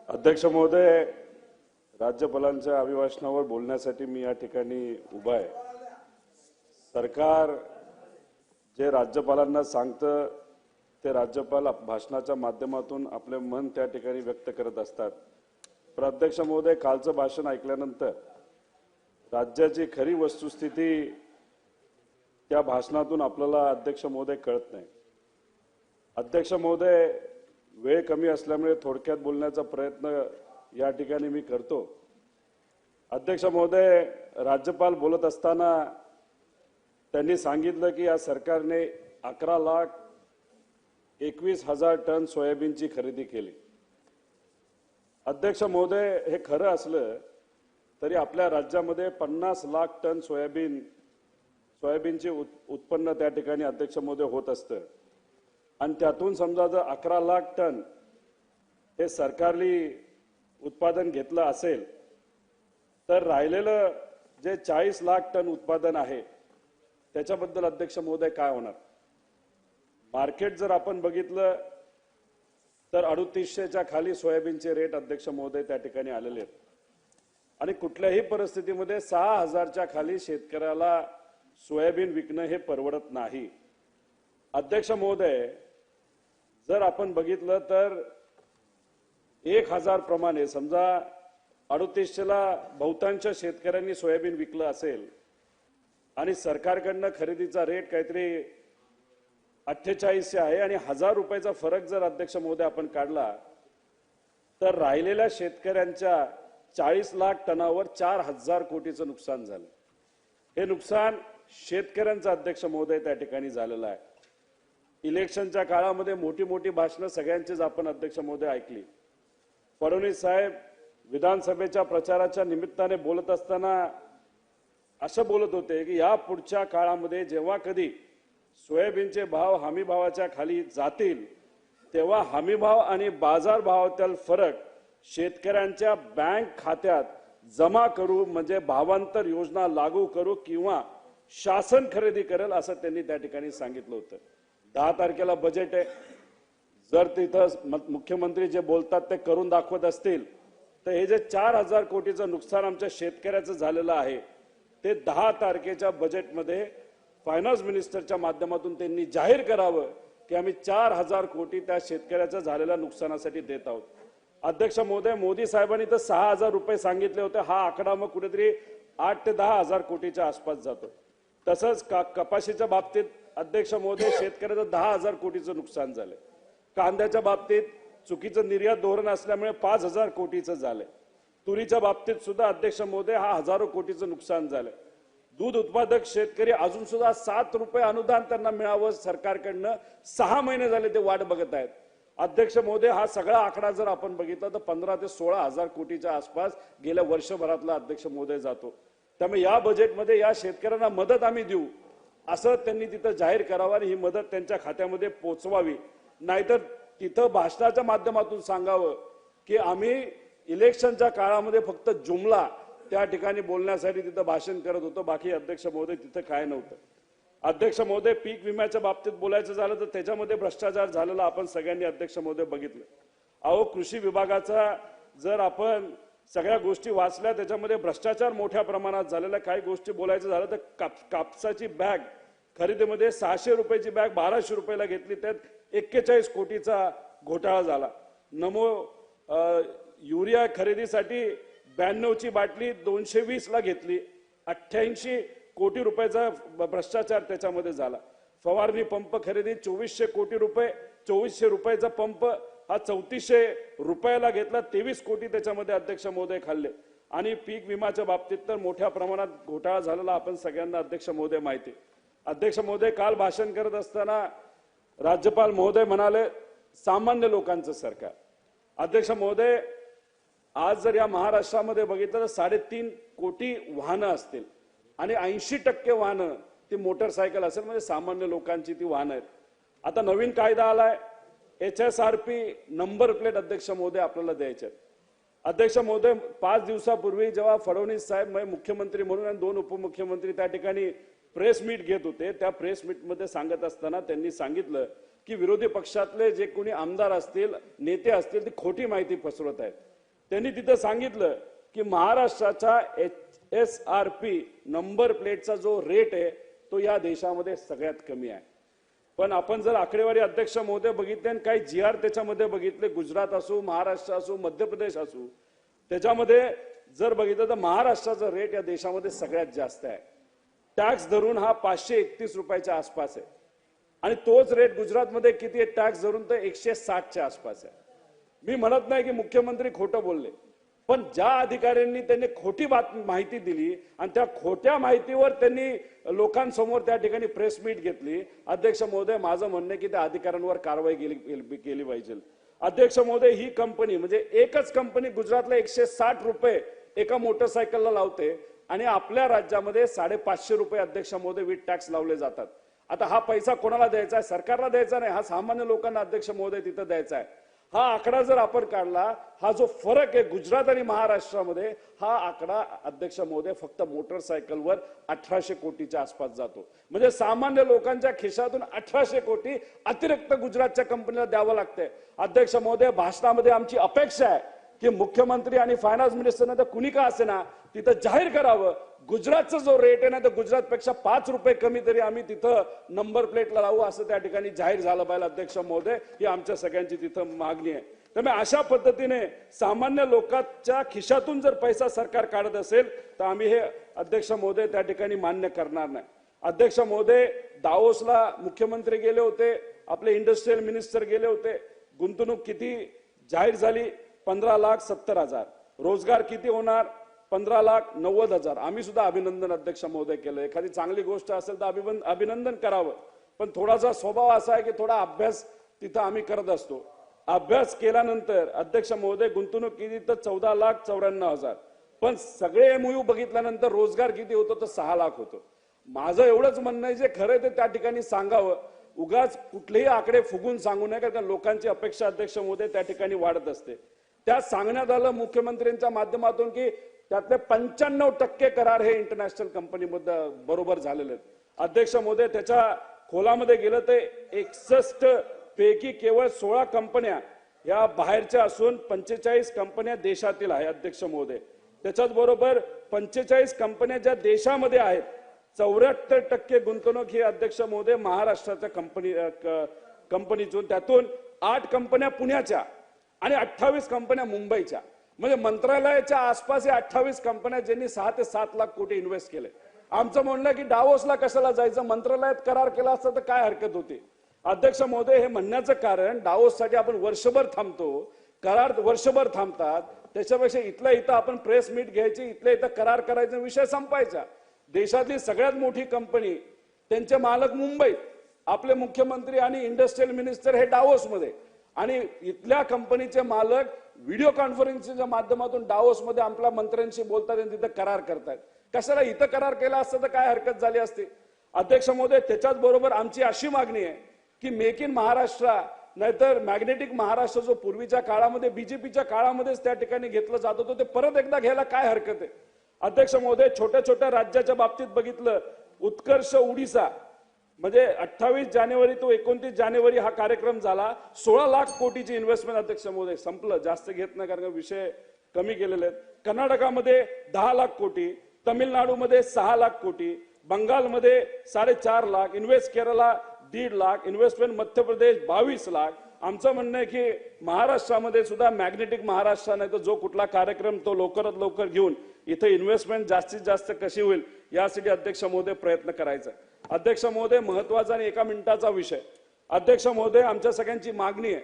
अध्यक्ष महोदय, राज्यपालांच्या अभिभाषणावर बोलण्यासाठी मी या ठिकाणी उभा आहे। सरकार जे राज्यपालांना सांगतं ते राज्यपाल भाषणाच्या माध्यमातून आपले मन त्या ठिकाणी व्यक्त करत असतात। पण अध्यक्ष महोदय, कालचं भाषण ऐकल्यानंतर राज्याची खरी वस्तुस्थिती त्या भाषणातून आपल्याला अध्यक्ष महोदय कळत नाही। अध्यक्ष महोदय, वेळ कमी असल्यामुळे थोडक्यात बोलण्याचा प्रयत्न या ठिकाणी मी करतो। अध्यक्ष महोदय, राज्यपाल बोलत असताना त्यांनी सांगितलं की या सरकारने 11,21,000 टन सोयाबीनची खरेदी केली। अध्यक्ष महोदय, हे खरं असलं तरी आपल्या राज्यामध्ये 50 लाख टन सोयाबीनचे उत्पन्न त्या ठिकाणी अध्यक्ष महोदय होत असतं आणि त्यातून समजा जर 11 लाख टन हे सरकारली उत्पादन घेतलं असेल तर राहिलेलं जे 40 लाख टन उत्पादन आहे त्याच्याबद्दल अध्यक्ष महोदय काय होणार? मार्केट जर आपण बघितलं तर 3800च्या खाली सोयाबीनचे रेट अध्यक्ष महोदय त्या ठिकाणी आलेले आहेत आणि कुठल्याही परिस्थितीमध्ये 6000च्या खाली शेतकऱ्याला सोयाबीन विकणं हे परवडत नाही। अध्यक्ष महोदय, जर आपण बघितलं तर 1000 प्रमाणे समजा 3800ला बहुतांश शेतकऱ्यांनी सोयाबीन विकलं असेल आणि सरकारकडनं खरेदीचा रेट काहीतरी 4800 आहे आणि 1000 रुपयाचा फरक जर अध्यक्ष महोदय आपण काढला तर राहिलेल्या शेतकऱ्यांच्या 40 लाख टनावर 4000 कोटीचं नुकसान झालं। हे नुकसान शेतकऱ्यांचं अध्यक्ष महोदय त्या ठिकाणी झालेलं आहे। इलेक्शनच्या काळामध्ये मोठी मोठी भाषणं सगळ्यांचीच आपण अध्यक्ष महोदय ऐकली। फडणवीस साहेब विधानसभेच्या प्रचाराच्या निमित्ताने बोलत असताना असं बोलत होते की या पुढच्या काळामध्ये जेव्हा कधी सोयाबीनचे भाव हमी भावाच्या खाली जातील तेव्हा हमी भाव आणि बाजार भावातील फरक शेतकऱ्यांच्या बँक खात्यात जमा करू, म्हणजे भावांतर योजना लागू करू किंवा शासन खरेदी करेल असं त्यांनी त्या ठिकाणी सांगितलं होतं। 10 तारखेला बजेट आहे। जर तिथं मुख्यमंत्री जे बोलतात ते करून दाखवत असतील तर हे जे 4000 कोटीचं नुकसान आमच्या शेतकऱ्याचं झालेलं आहे ते 10 तारखेच्या बजेटमध्ये फायनान्स मिनिस्टरच्या माध्यमातून त्यांनी जाहीर करावं की आम्ही 4000 कोटी त्या शेतकऱ्याच्या झालेल्या नुकसानासाठी देत आहोत। अध्यक्ष महोदय, मोदी साहेबांनी तर 6000 रुपये सांगितले होते, हा आकडा मग कुठेतरी 8 ते 10,000 कोटीच्या आसपास जातो। तसंच कपाशीच्या बाबतीत अध्यक्ष महोदय शेतकऱ्याचं 10,000 कोटीचं नुकसान झालं। कांद्याच्या बाबतीत चुकीचं निर्यात धोरण असल्यामुळे 5000 कोटीचं झालंय। तुरीच्या बाबतीत सुद्धा अध्यक्ष महोदय हा हजारो कोटीचं नुकसान झालंय। दूध उत्पादक शेतकरी अजून सुद्धा 7 रुपये अनुदान त्यांना मिळावं सरकारकडनं 6 महिने झाले ते वाट बघत आहेत। अध्यक्ष महोदय, हा सगळा आकडा जर आपण बघितला तर 15 ते 16,000 कोटीच्या आसपास गेल्या वर्षभरातला अध्यक्ष महोदय जातो। त्यामुळे या बजेटमध्ये या शेतकऱ्यांना मदत आम्ही देऊ असं त्यांनी तिथं जाहीर करावं आणि ही मदत त्यांच्या खात्यामध्ये पोहोचवावी। नाहीतर तिथं भाषणाच्या माध्यमातून सांगावं की आम्ही इलेक्शनच्या काळामध्ये फक्त जुमला त्या ठिकाणी बोलण्यासाठी तिथं भाषण करत होतो, बाकी अध्यक्ष महोदय तिथं काय नव्हतं। अध्यक्ष महोदय, पीक विम्याच्या बाबतीत बोलायचं झालं तर त्याच्यामध्ये भ्रष्टाचार झालेला आपण सगळ्यांनी अध्यक्ष महोदय बघितलं। अहो, कृषी विभागाचा जर आपण सगळ्या गोष्टी वाचल्या त्याच्यामध्ये भ्रष्टाचार मोठ्या प्रमाणात झालेला। काही गोष्टी बोलायचं झालं तर कापसाची बॅग खरेदीमध्ये 600 रुपयाची बॅग 1200 रुपयाला घेतली, त्यात 41 कोटीचा घोटाळा झाला। युरिया खरेदीसाठी 92ची बाटली 220ला घेतली, 88 कोटी रुपयाचा भ्रष्टाचार त्याच्यामध्ये झाला। फवारणी पंप खरेदी 2400 कोटी रुपये, 2400 रुपयाचा पंप हा 3400 रुपयाला घेतला, 23 कोटी त्याच्यामध्ये अध्यक्ष महोदय खाल्ले। आणि पीक विम्याच्या बाबतीत तर मोठ्या प्रमाणात घोटाळा झालेला आपण सगळ्यांना अध्यक्ष महोदय माहिती। अध्यक्ष महोदय, काल भाषण करत असताना राज्यपाल महोदय म्हणाले सामान्य लोकांचं सरकार। अध्यक्ष महोदय, आज जर या महाराष्ट्रामध्ये बघितलं तर 3.5 कोटी वाहनं असतील आणि 80% वाहनं ती मोटरसायकल असेल, म्हणजे सामान्य लोकांची ती वाहनं आहेत। आता नवीन कायदा आलाय, HSRP नंबर प्लेट अध्यक्ष महोदय आपल्याला द्यायचे। अध्यक्ष महोदय, 5 दिवसापूर्वी जेव्हा फडणवीस साहेब मुख्यमंत्री म्हणून आणि 2 उपमुख्यमंत्री त्या ठिकाणी प्रेस मीट घेत होते, त्या प्रेस मीटमध्ये सांगत असताना त्यांनी सांगितलं की विरोधी पक्षातले जे कोणी आमदार असतील, नेते असतील, ती खोटी माहिती पसरवत आहेत। त्यांनी तिथं सांगितलं की महाराष्ट्राचा SRP नंबर प्लेटचा जो रेट आहे तो या देशामध्ये सगळ्यात कमी आहे. पण आपण जर आकडेवारी अध्यक्ष महोदय बघितले आणि काही GR त्याच्यामध्ये बघितले, गुजरात असो, महाराष्ट्र असो, मध्य प्रदेश असो, त्याच्यामध्ये जर बघितलं तर महाराष्ट्राचा रेट या देशामध्ये सगळ्यात जास्त आहे. टॅक्स धरून हा 531 रुपयाच्या आसपास आहे आणि तोच रेट गुजरातमध्ये किती आहे टॅक्स धरून तर 160च्या आसपास आहे. मी म्हणत नाही की मुख्यमंत्री खोटं बोलले, पण ज्या अधिकाऱ्यांनी त्यांनी खोटी माहिती दिली आणि त्या खोट्या माहितीवर त्यांनी लोकांसमोर त्या ठिकाणी प्रेस मीट घेतली. अध्यक्ष महोदय, माझं म्हणणं आहे की त्या अधिकाऱ्यांवर कारवाई केली पाहिजे. अध्यक्ष महोदय, ही कंपनी म्हणजे एकच कंपनी गुजरातला 160 रुपये एका मोटरसायकलला लावते आणि आपल्या राज्यामध्ये 550 रुपये अध्यक्ष महोदय वीट टॅक्स लावले जातात. आता हा पैसा कोणाला द्यायचा आहे? सरकारला द्यायचा नाही, हा सामान्य लोकांना अध्यक्ष महोदय तिथं द्यायचा आहे. हा आकडा जर आपण काढला, हा जो फरक आहे गुजरात आणि महाराष्ट्रामध्ये, हा आकडा अध्यक्ष महोदय फक्त मोटरसायकलवर 1800 कोटीच्या आसपास जातो. म्हणजे सामान्य लोकांच्या खिशातून 1800 कोटी अतिरिक्त गुजरातच्या कंपनीला द्यावं लागतंय. अध्यक्ष महोदय, भाषणामध्ये आमची अपेक्षा आहे की मुख्यमंत्री आणि फायनान्स मिनिस्टरने तर कुणी का असेना तिथं जाहीर करावं, गुजरातचा जो रेट आहे ना तर गुजरातपेक्षा 5 रुपये कमी तरी आम्ही तिथं नंबर प्लेटला लावू असं त्या ठिकाणी जाहीर झालं पाहिजे. अध्यक्ष महोदय, ही आमच्या सगळ्यांची तिथं मागणी आहे. त्यामुळे अशा पद्धतीने सामान्य लोकांच्या खिशातून जर पैसा सरकार काढत असेल तर आम्ही हे अध्यक्ष महोदय त्या ठिकाणी मान्य करणार नाही. अध्यक्ष महोदय, दावोसला मुख्यमंत्री गेले होते, आपले इंडस्ट्रियल मिनिस्टर गेले होते. गुंतवणूक किती जाहीर झाली? 15,70,000. रोजगार किती होणार? 15,90,000. आम्ही सुद्धा अभिनंदन अध्यक्ष महोदय केलं. एखादी चांगली गोष्ट असेल तर अभिनंदन करावं, पण थोडासा स्वभाव असा आहे की थोडा अभ्यास तिथं आम्ही करत असतो. अभ्यास केल्यानंतर अध्यक्ष महोदय गुंतवणूक किती तर 14,94,000, पण सगळे MOU बघितल्यानंतर रोजगार किती होतो तर 6 लाख होतो. माझं एवढंच म्हणणं आहे जे खरं ते त्या ठिकाणी सांगावं, उगाच कुठलेही आकडे फुगून सांगू नये, कारण लोकांची अपेक्षा अध्यक्ष महोदय त्या ठिकाणी वाढत असते. त्यात सांगण्यात आलं मुख्यमंत्र्यांच्या माध्यमातून की त्यातले 95% करार हे इंटरनॅशनल कंपनीमध्ये बरोबर झालेले आहेत. अध्यक्ष महोदय, त्याच्या खोलामध्ये गेलं तर 61 पैकी केवळ 16 कंपन्या या बाहेरच्या असून 45 कंपन्या देशातील आहे. अध्यक्ष महोदय, त्याच्याच बरोबर 45 कंपन्या ज्या देशामध्ये आहेत, 74% गुंतवणूक ही अध्यक्ष महोदय महाराष्ट्राच्या कंपनीतून, त्यातून 8 कंपन्या पुण्याच्या आणि 28 कंपन्या मुंबईच्या. म्हणजे मंत्रालयाच्या आसपास या 28 कंपन्या ज्यांनी 6 ते 7 लाख कोटी इन्व्हेस्ट केले. आमचं म्हणणं की डावोसला कशाला जायचं, मंत्रालयात करार केला असता तर काय हरकत होती. अध्यक्ष महोदय, हे म्हणण्याचं कारण डावोससाठी आपण वर्षभर थांबतो, करार वर्षभर थांबतात, त्याच्यापेक्षा इथल्या इथं आपण प्रेस मीट घ्यायची, इथल्या इथं करार करायचा, विषय संपायचा. देशातली सगळ्यात मोठी कंपनी, त्यांचे मालक मुंबईत, आपले मुख्यमंत्री आणि इंडस्ट्रियल मिनिस्टर हे डावोसमध्ये, आणि इथल्या कंपनीचे मालक व्हिडिओ कॉन्फरन्सिंगच्या माध्यमातून डावोसमध्ये आपल्या मंत्र्यांशी बोलतात आणि तिथं करार करतात. कशाला इथं करार केला असता तर काय हरकत झाली असती. अध्यक्ष महोदय, त्याच्याच बरोबर आमची अशी मागणी आहे की मेक इन महाराष्ट्र नाहीतर मॅग्नेटिक महाराष्ट्र जो पूर्वीच्या काळामध्ये बीजेपीच्या काळामध्येच त्या ठिकाणी घेतलं जात होतं, ते परत एकदा घ्यायला काय हरकत आहे. अध्यक्ष महोदय, छोट्या छोट्या राज्याच्या बाबतीत बघितलं, उत्कर्ष उडीसा म्हणजे 28 जानेवारी तो 29 जानेवारी हा कार्यक्रम झाला. 16 लाख कोटीची इन्व्हेस्टमेंट. अध्यक्ष महोदय, संपलं, जास्त घेत नाही कारण विषय कमी केलेले आहेत. कर्नाटकामध्ये 10 लाख कोटी, तमिळनाडूमध्ये 6 लाख कोटी, बंगालमध्ये 4.5 लाख, इन्व्हेस्ट केरला 1.5 लाख, इन्व्हेस्टमेंट मध्य प्रदेश 22 लाख. आमचं म्हणणं आहे की महाराष्ट्रामध्ये सुद्धा मॅग्नेटिक महाराष्ट्र नाही तर जो कुठला कार्यक्रम तो लवकरात लवकर घेऊन इथे इन्व्हेस्टमेंट जास्तीत जास्त कशी होईल यासाठी अध्यक्ष महोदय प्रयत्न करायचा. अध्यक्ष महोदय, महत्वाचा आणि 1 मिनिटाचा विषय. अध्यक्ष महोदय, आमच्या सगळ्यांची मागणी आहे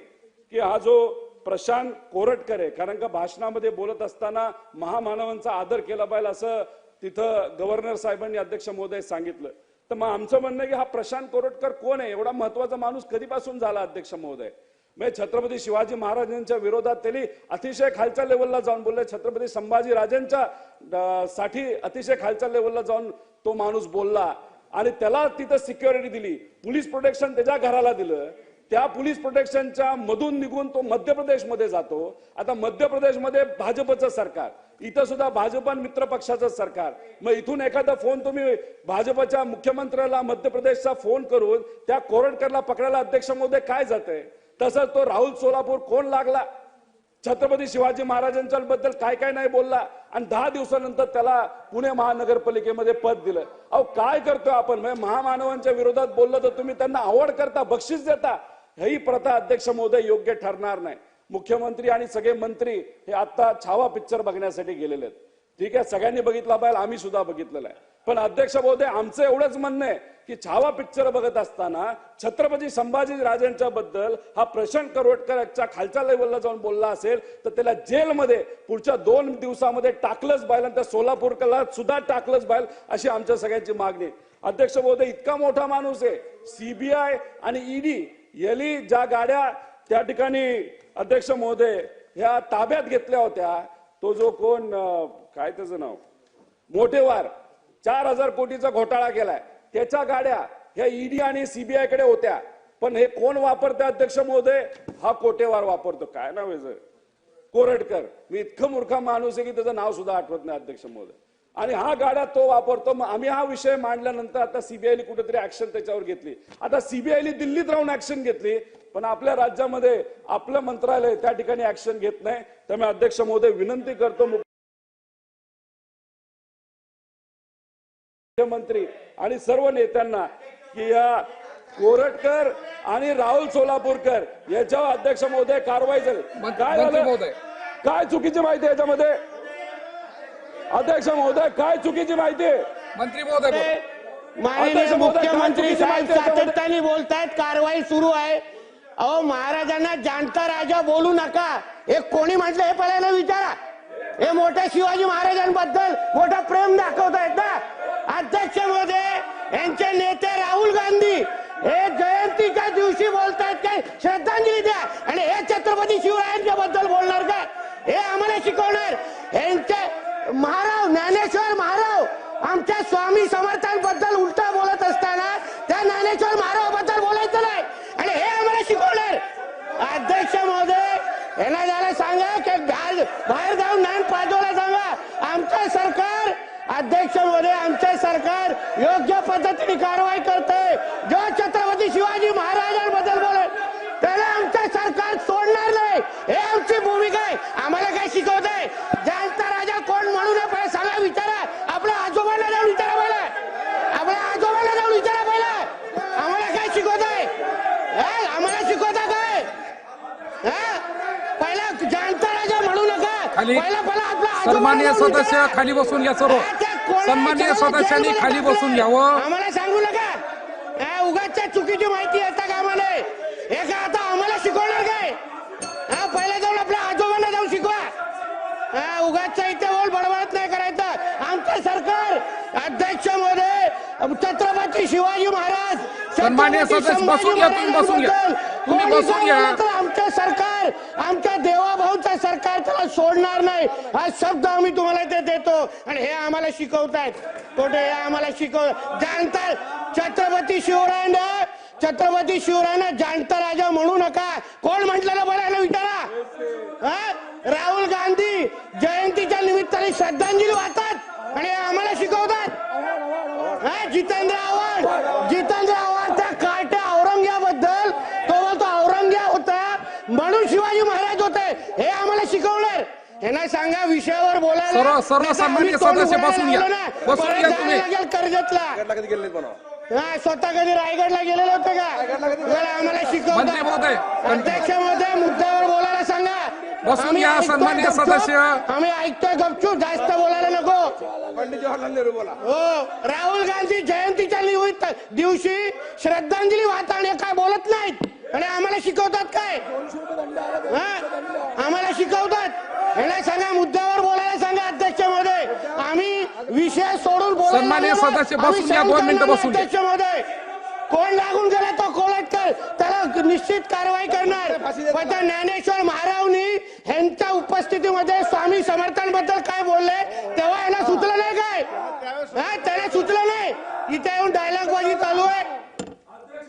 की हा जो प्रशांत कोरटकर आहे, कारण का भाषणामध्ये बोलत असताना महामानवांचा आदर केला पाहिजे असं तिथं गव्हर्नर साहेबांनी अध्यक्ष महोदय सांगितलं. तर मग आमचं म्हणणं आहे की हा प्रशांत कोरटकर कोण आहे, एवढा महत्वाचा माणूस कधीपासून झाला अध्यक्ष महोदय. म्हणजे छत्रपती शिवाजी महाराजांच्या विरोधात त्यांनी अतिशय खालच्या लेवलला जाऊन बोलले, छत्रपती संभाजी राजांच्या साठी अतिशय खालच्या लेवलला जाऊन तो माणूस बोलला आणि त्याला तिथं सिक्युरिटी दिली, पोलीस प्रोटेक्शन त्याच्या घराला दिलं. त्या पोलीस प्रोटेक्शनच्या मधून निघून तो मध्य प्रदेशमध्ये जातो. आता मध्य प्रदेशमध्ये भाजपचं सरकार, इथं सुद्धा भाजप आणि मित्र पक्षाचं सरकार. मग इथून एखादा फोन तुम्ही भाजपच्या मुख्यमंत्र्याला मध्य प्रदेशचा फोन करून त्या कोरटकरला पकडायला अध्यक्ष महोदय काय जातंय. तसंच तो राहुल सोलापूर कोण लागला, छत्रपती शिवाजी महाराजांच्या बद्दल काय काय नाही बोलला आणि 10 दिवसानंतर त्याला पुणे महानगरपालिकेमध्ये पद दिलं. अहो काय करतोय आपण? महामानवांच्या विरोधात बोललं तर तुम्ही त्यांना आवड करता, बक्षीस देता. ही प्रथा अध्यक्ष महोदय योग्य ठरणार नाही. मुख्यमंत्री आणि सगळे मंत्री हे आता छावा पिक्चर बघण्यासाठी गेलेले आहेत. ठीक आहे, सगळ्यांनी बघितला पाहिजे, आम्ही सुद्धा बघितलेला आहे. पण अध्यक्ष महोदय आमचं एवढंच म्हणणं आहे की छावा पिक्चर बघत असताना छत्रपती संभाजी राजांच्या बद्दल हा प्रशांत करोटकरच्या खालच्या लेवलला जाऊन बोलला असेल तर त्याला जेलमध्ये पुढच्या 2 दिवसामध्ये टाकलंच पाहिजे आणि त्या सोलापूरला सुद्धा टाकलंच पाहिजे अशी आमच्या सगळ्यांची मागणी. अध्यक्ष महोदय इतका मोठा माणूस आहे, सीबीआय आणि ईडी यांनी ज्या गाड्या त्या ठिकाणी अध्यक्ष महोदय ह्या ताब्यात घेतल्या होत्या, तो जो कोण काय त्याचं नाव मोठेवार 4000 कोटीचा घोटाळा केलाय, त्याच्या गाड्या ह्या ईडी आणि सीबीआय कडे होत्या. पण हे कोण वापरते अध्यक्ष महोदय? हा कोटेवार वापरतो. काय नाव आहे? कोरटकर. मी इतकं मूर्ख माणूस आहे की त्याचं नाव सुद्धा आठवत नाही अध्यक्ष महोदय. आणि हा गाड्या तो वापरतो. मग आम्ही हा विषय मांडल्यानंतर आता सीबीआयने कुठेतरी ऍक्शन त्याच्यावर घेतली. आता सीबीआयने दिल्लीत राहून ऍक्शन घेतली, पण आपल्या राज्यामध्ये आपलं मंत्रालय त्या ठिकाणी ऍक्शन घेत नाही. त्यामुळे अध्यक्ष महोदय विनंती करतो मुख्यमंत्री आणि सर्व नेत्यांना की या कोरटकर आणि राहुल सोलापूरकर याच्यावर अध्यक्ष महोदय कारवाई झाली. काय झालं? काय चुकीची माहिती याच्यामध्ये? अध्यक्ष महोदय काय चुकीची माहिती आहे? मंत्री महोदय माननीय मुख्यमंत्री साहेब सातत्याने बोलतायत, कारवाई सुरू आहे. अहो महाराजांना जाणता राजा बोलू नका हे कोणी म्हटलं हे पहिल्यांदा विचारा. हे मोठ्या शिवाजी महाराजांबद्दल मोठं प्रेम दाखवतायत ना. अध्यक्ष महोदय यांचे नेते राहुल गांधी हे जयंतीच्या दिवशी बोलतायत काय श्रद्धांजली द्या आणि हे छत्रपती शिवरायांच्या बद्दल बोलणार काय? हे आम्हाला शिकवणार? यांचे महाराव ज्ञानेश्वर महाराव आमच्या स्वामी समर्थांबद्दल उलटा बोलत असताना त्या ज्ञानेश्वर महारावाबद्दल बोलायचं नाही आणि हे आम्हाला शिकवणार? अध्यक्ष महोदय यांना जरा सांगा की बाहेर जाऊन ज्ञान पाजवायला सांगा. आमचं सरकार अध्यक्ष महोदय आमचे सरकार योग्य पद्धतीने कारवाई करते. जो छत्रपती शिवाजी महाराजांबद्दल बोले त्याला आमचं सरकार सोडणार नाही. हे आमची भूमिका आहे. आम्हाला काय शिकवत आहे? जाणता राजा कोण म्हणू नये सांगा, विचारा. आपल्या आजोबांना जाऊन विचारा पहिला. आपल्या आजोबांना जाऊन विचारा पहिला. आम्हाला काय शिकवत आहे? आम्हाला शिकवता काय? पहिला जाणता राजा म्हणू नका. पहिला आपला सन्माननीय सदस्य खाली बसून घ्या. सर्व सन्माननीय सदस्यांनी खाली बसून घ्यावं. आम्हाला सांगू नका. उगाचच्या चुकीची माहिती येता कामा नये. हे का आता आम्हाला शिकवणार काय? पहिला जाऊन आपल्या आजोबांना जाऊन शिकवा. उगाचच्या इथे बोल बडबडत नाही करायचं. आमचं सरकार अध्यक्ष महोदय छत्रपती शिवाजी महाराज सन्माननीय सदस्य बसून घ्या. तुम्ही बसून घ्या. तुम्ही बसून घ्या. आमचं सरकार आमच्या देवाभाऊचं सरकार त्याला सोडणार नाही हा शब्द आम्ही तुम्हाला ते देतो. आणि हे आम्हाला शिकवतायत कुठे? हे आम्हाला जाणता छत्रपती शिवरायांना जाणता राजा म्हणू नका. कोण म्हटलेलं बोलायला विचारा. राहुल गांधी जयंतीच्या निमित्ताने श्रद्धांजली वाहतात आणि आम्हाला शिकवतात. जितेंद्र आव्हाड त्या काट्या औरंग्याबद्दल तो बोलतो औरंग्या होता म्हणून शिवाजी महाराज होते. हे आम्हाला शिकवणार? यांना सांगा विषयावर बोलायला. सर्व सन्माननीय सदस्य बसून घ्या. बसून घ्या तुम्ही. कर्जतला स्वतः कधी रायगडला गेलेले होते का? आम्हाला शिकवतात. अध्यक्ष महोदय मुद्द्यावर बोलायला सांगा. बसून घ्या सन्माननीय सदस्य. आम्ही ऐकतोय गपचूप, जास्त बोलायला नको. पंडित जवाहरलाल नेहरू बोला. हो, राहुल गांधी जयंतीच्या दिवशी श्रद्धांजली वाहताना काय बोलत नाहीत आणि आम्हाला शिकवतात काय? आम्हाला शिकवतात. यांना सांगा मुद्द्यावर बोलायला सांगा. अध्यक्ष महोदय आम्ही विषय सोडून बोलायला. सन्माननीय सदस्य बसून घ्या. 2 मिनिटं बसून घ्या. अध्यक्ष महोदय कोण लागून गेला तो कोलटकर त्याला निश्चित कारवाई करणार. पण त्या ज्ञानेश्वर महारावनी यांच्या उपस्थितीमध्ये स्वामी समर्थांबद्दल काय बोलले तेव्हा यांना सुचलं नाही काय? त्याला सुचलं नाही. इथे येऊन डायलॉगबाजी चालू आहे.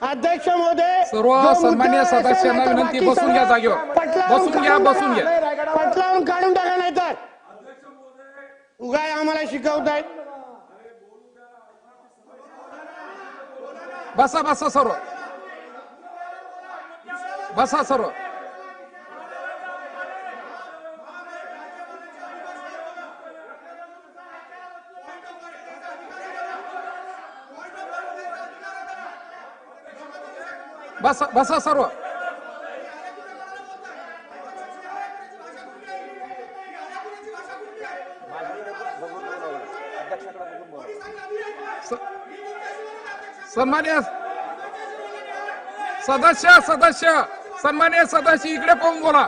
अध्यक्ष महोदय सर्व सन्माननीय सदस्यांना विनंती बसून घ्या. जागेवर बसून घ्या. पटलावून काढून टाका नाही तर उगाय आम्हाला शिकवतायत. बसा सर्व बसा. सर्व बसा बसा सर्व. सन्मान्य सदस्य सन्मान्य सदस्य इकडे पाहून बोला.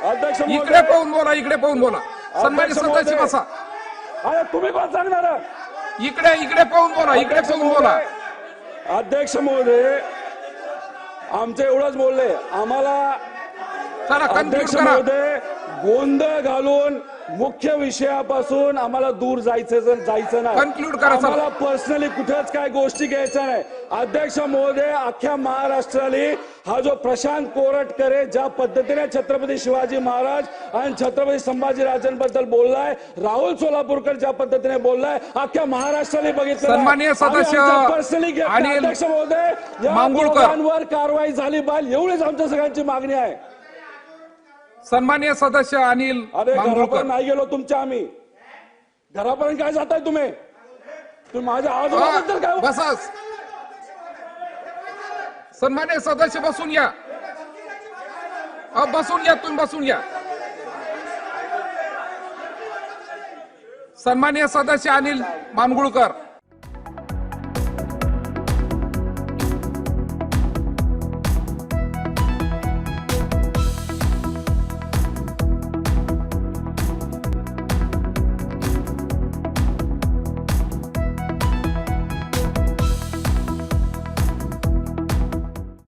अध्यक्ष इकडे महोदय, पाहून बोला. इकडे पाहून बोला. सन्मान्य अध्यक्ष सदस्य महोदय. बसा. अरे तुम्ही पण सांगणार. इकडे पाहून बोला. इकडे पाहून बोला. अध्यक्ष महोदय आमचं एवढंच बोलले, आम्हाला चला कन्क्लूड अध्यक्ष करा. महोदय गोंधळ घालून मुख्य विषयापासून आम्हाला दूर जायचं नाही. Conclude करा, सर. आम्हाला पर्सनली कुठेच काय गोष्टी घ्यायच्या नाही. अध्यक्ष महोदय अख्ख्या महाराष्ट्राला हा जो प्रशांत कोरटकरे ज्या पद्धतीने छत्रपती शिवाजी महाराज आणि छत्रपती संभाजीराजांबद्दल बोललाय, राहुल सोलापूरकर ज्या पद्धतीने बोललाय, अख्ख्या महाराष्ट्राने बघितलं. सन्माननीय सदस्य पर्सनली अनिल अध्यक्ष महोदय या मांगुळकर. दोघांवर कारवाई झाली पाहिजे, एवढीच आमच्या सगळ्यांची मागणी आहे. सन्मान्य सदस्य अनिल अरे मांगुळकर. घरापर्यंत नाही गेलो तुमच्या, आम्ही घरापर्यंत काय जाताय तुम्ही माझ्या आवाजाबद्दल काय? बसा. सन्मान्य सदस्य बसून या. बसून या. तुम्ही बसून या. सन्मान्य सदस्य अनिल मांगुळकर.